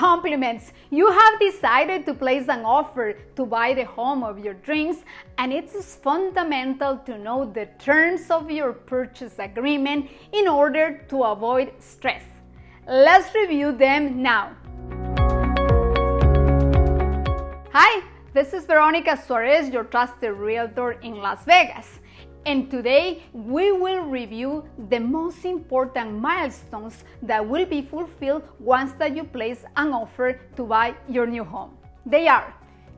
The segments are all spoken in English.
Compliments! You have decided to place an offer to buy the home of your dreams, and it is fundamental to know the terms of your purchase agreement in order to avoid stress. Let's review them now. Hi, this is Veronica Suarez, your trusted realtor in Las Vegas. And today we will review the most important milestones that will be fulfilled once that you place an offer to buy your new home. They are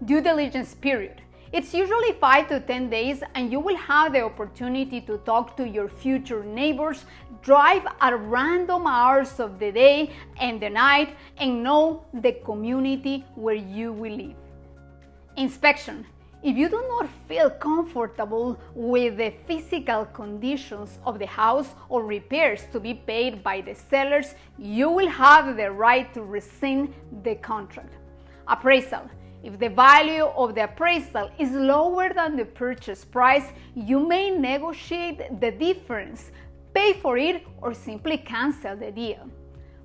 due diligence period. It's usually 5 to 10 days, and you will have the opportunity to talk to your future neighbors, drive at random hours of the day and the night, and know the community where you will live. Inspection. If you do not feel comfortable with the physical conditions of the house or repairs to be paid by the sellers, you will have the right to rescind the contract. Appraisal. If the value of the appraisal is lower than the purchase price, you may negotiate the difference, pay for it, or simply cancel the deal.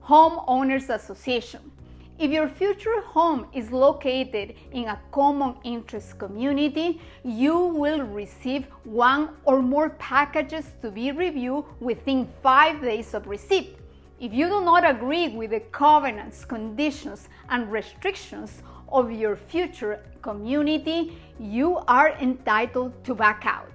Homeowners Association. If your future home is located in a common interest community, you will receive one or more packages to be reviewed within 5 days of receipt. If you do not agree with the covenants, conditions, and restrictions of your future community, you are entitled to back out.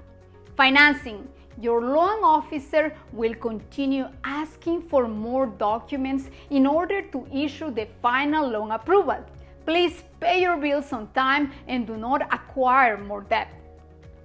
Financing. Your loan officer will continue asking for more documents in order to issue the final loan approval. Please pay your bills on time and do not acquire more debt.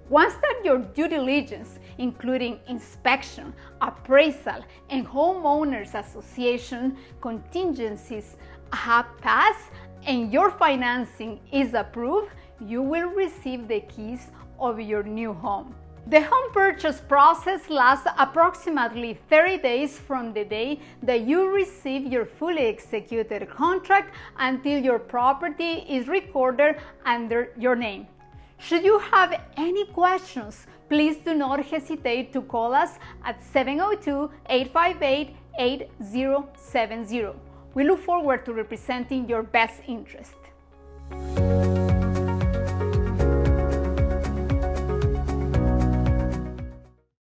Once that your due diligence, including inspection, appraisal, and homeowners association contingencies have passed and your financing is approved, you will receive the keys of your new home. The home purchase process lasts approximately 30 days from the day that you receive your fully executed contract until your property is recorded under your name. Should you have any questions, please do not hesitate to call us at 702-858-8070. We look forward to representing your best interest.